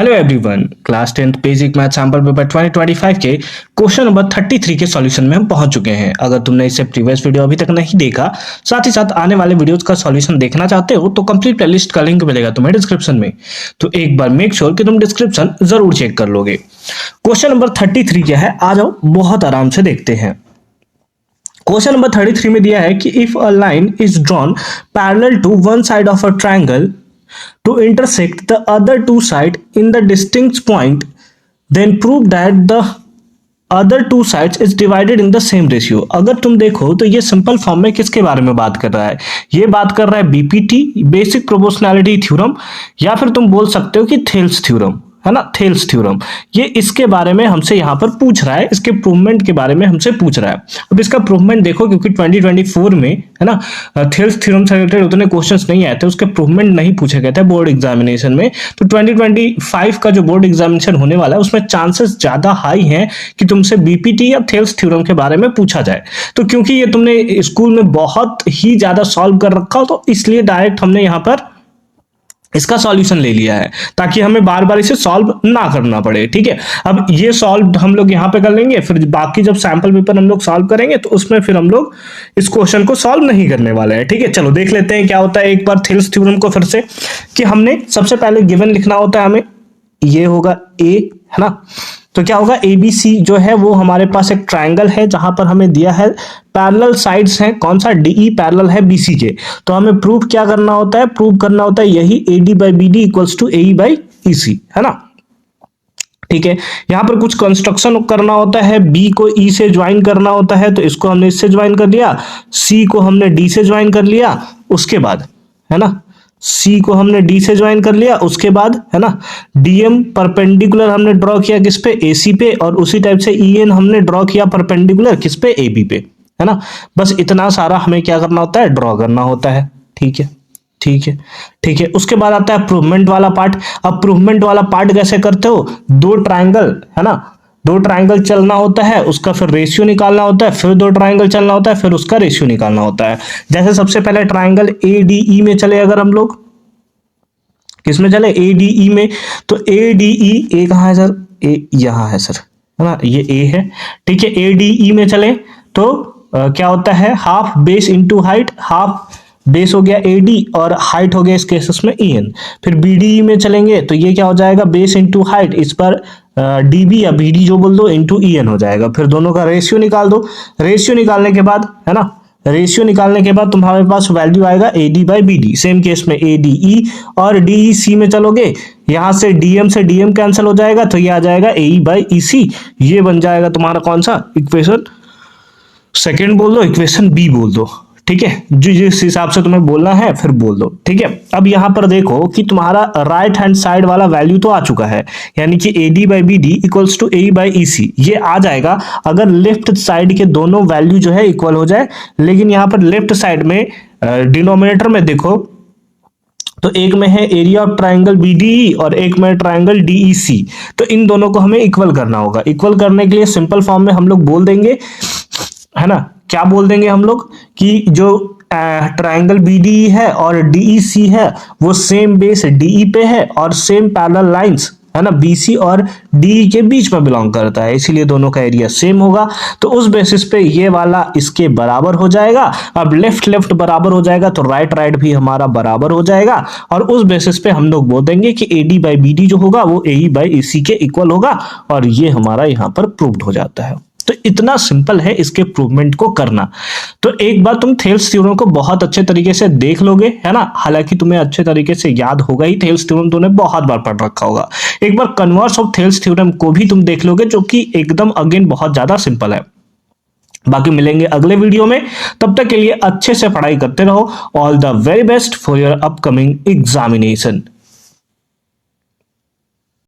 Hello everyone, class 10th basic math sample paper 2025 के question number 33 के solution में हम पहुंच चुके हैं। अगर तुमने इससे प्रीवियस वीडियो अभी तक नहीं देखा, साथ ही साथ आने वाले वीडियोस का सॉल्यूशन देखना चाहते हो तो कंप्लीट प्लेलिस्ट का लिंक मिलेगा तुम्हें डिस्क्रिप्शन में। तो एक बार मेक श्योर कि तुम डिस्क्रिप्शन जरूर चेक कर लोगे। क्वेश्चन नंबर 33 क्या है, आ जाओ बहुत आराम से देखते हैं। क्वेश्चन नंबर 33 में दिया है कि if a line is drawn parallel to one side of a triangle to intersect the other two sides in the distinct point, then prove that the other two sides is divided in the same ratio। अगर तुम देखो तो ये simple form में किसके बारे में बात कर रहा है? ये बात कर रहा है बीपीटी, बेसिक प्रोपोर्शनैलिटी थ्योरम, या फिर तुम बोल सकते हो कि थेल्स थ्योरम, है ना, थेल्स थ्योरम। ये इसके बारे में हमसे यहाँ पर पूछ रहा है, इसके प्रूवमेंट के बारे में हमसे पूछ रहा है। अब इसका प्रूवमेंट देखो, क्योंकि 2024 में, है ना, थेल्स थ्योरम से रिलेटेड उतने क्वेश्चंस नहीं आए थे, उसके प्रूवमेंट नहीं पूछे गए थे बोर्ड एग्जामिनेशन में। तो 2025 का जो बोर्ड एग्जामिनेशन होने वाला है उसमें चांसेस ज्यादा हाई हैं कि तुमसे बीपीटी या थेल्स थ्योरम के बारे में पूछा जाए। तो क्योंकि ये तुमने स्कूल में बहुत ही ज्यादा सॉल्व कर रखा हो, तो इसलिए डायरेक्ट हमने यहाँ पर इसका सॉल्यूशन ले लिया है, ताकि हमें बार बार इसे सॉल्व ना करना पड़े। ठीक है, अब ये सॉल्व हम लोग यहाँ पे कर लेंगे, फिर बाकी जब सैंपल पेपर हम लोग सॉल्व करेंगे तो उसमें फिर हम लोग इस क्वेश्चन को सॉल्व नहीं करने वाले हैं। ठीक है, चलो देख लेते हैं क्या होता है एक बार थेल्स थ्योरम को फिर से। कि हमने सबसे पहले गिवन लिखना होता है, हमें ये होगा ए, है ना। तो क्या होगा, एबीसी जो है वो हमारे पास एक ट्रायंगल है जहां पर हमें दिया है पैरेलल साइड्स हैं, कौन सा, डीई पैरेलल है बीसी के। तो हमें प्रूव क्या करना होता है, प्रूव करना होता है यही AD by BD equals to AE by EC, है ना। ठीक है, यहां पर कुछ कंस्ट्रक्शन करना होता है, बी को ई से ज्वाइन करना होता है, तो इसको हमने इससे ज्वाइन कर लिया, सी को हमने डी से ज्वाइन कर लिया, उसके बाद, है ना, सी को हमने डी से ज्वाइन कर लिया, उसके बाद, है ना, डीएम परपेंडिकुलर हमने ड्रॉ किया किस पे, एसी पे, और उसी टाइप से ईएन हमने ड्रॉ किया परपेंडिकुलर किस पे, एबी पे, है ना। बस इतना सारा हमें क्या करना होता है, ड्रॉ करना होता है। ठीक है, ठीक है, ठीक है। उसके बाद आता है प्रूवमेंट वाला पार्ट। अब प्रूवमेंट वाला पार्ट कैसे करते हो, दो ट्रायंगल, है ना, दो ट्रायंगल चलना होता है, उसका फिर रेशियो निकालना होता है, फिर दो ट्रायंगल चलना होता है, फिर उसका रेशियो निकालना होता है। जैसे सबसे पहले ट्रायंगल एडीई में चले, अगर हम लोग किसमें चले, एडीई में, तो एडीई, ए कहाँ है सर, ए यहाँ है सर, है ना, ये ए है। ठीक है, एडीई में चले तो क्या होता है, half base into height, half base हो गया एडी और हाइट हो गया इस केसेस में ईएन। फिर बीडीई में चलेंगे तो ये क्या हो जाएगा, बेस इंटू हाइट, इस पर डीबी या बीडी जो बोल दो इंटू ईएन हो जाएगा। फिर दोनों का रेशियो निकाल दो, रेशियो निकालने के बाद, है ना, रेशियो निकालने के बाद तुम्हारे पास वैल्यू आएगा AD by BD. Same case में एडीई और डीईसी में चलोगे, यहां से डीएम से डीएम कैंसिल हो जाएगा, तो ये आ जाएगा एई बाई ईसी। ये बन जाएगा तुम्हारा कौन सा, इक्वेशन सेकेंड बोल दो, इक्वेशन बी बोल दो। ठीक है, जो जिस हिसाब से तुम्हें बोलना है फिर बोल दो। ठीक है, अब यहां पर देखो कि तुम्हारा राइट हैंड साइड वाला वैल्यू तो आ चुका है, यानी कि AD by B D equals to A by E C, ये आ जाएगा अगर लेफ्ट साइड के दोनों वैल्यू जो है इक्वल हो जाए। लेकिन यहां पर लेफ्ट साइड में डिनोमिनेटर में देखो तो एक में है एरिया ऑफ ट्रायंगल बीडीई और एक में ट्रायंगल डीईसी, तो इन दोनों को हमें इक्वल करना होगा। इक्वल करने के लिए सिंपल फॉर्म में हम लोग बोल देंगे, है ना, क्या बोल देंगे हम लोग कि जो ट्रायंगल बीडीई है और डीईसी है वो सेम बेस डीई पे है और सेम पैरेलल लाइंस, है ना, बीसी और डीई के बीच में बिलोंग करता है, इसीलिए दोनों का एरिया सेम होगा। तो उस बेसिस पे ये वाला इसके बराबर हो जाएगा। अब लेफ्ट लेफ्ट बराबर हो जाएगा तो राइट राइट भी हमारा बराबर हो जाएगा, और उस बेसिस पे हम लोग बोल देंगे कि एडी बाई बीडी जो होगा वो एई बाई ईसी के इक्वल होगा, और ये हमारा यहाँ पर प्रूव्ड हो जाता है। तो इतना सिंपल है इसके प्रूवमेंट को करना। तो एक बार तुम थेल्स थ्योरम को बहुत अच्छे तरीके से देख लोगे, है ना, हालांकि तुम्हें अच्छे तरीके से याद होगा ही, थेल्स थ्योरम तुमने बहुत बार पढ़ रखा होगा। एक बार कन्वर्स ऑफ थेल्स थ्योरम को भी तुम देख लोगे, जो कि एकदम अगेन बहुत ज्यादा सिंपल है। बाकी मिलेंगे अगले वीडियो में, तब तक के लिए अच्छे से पढ़ाई करते रहो। All the very best for your upcoming examination.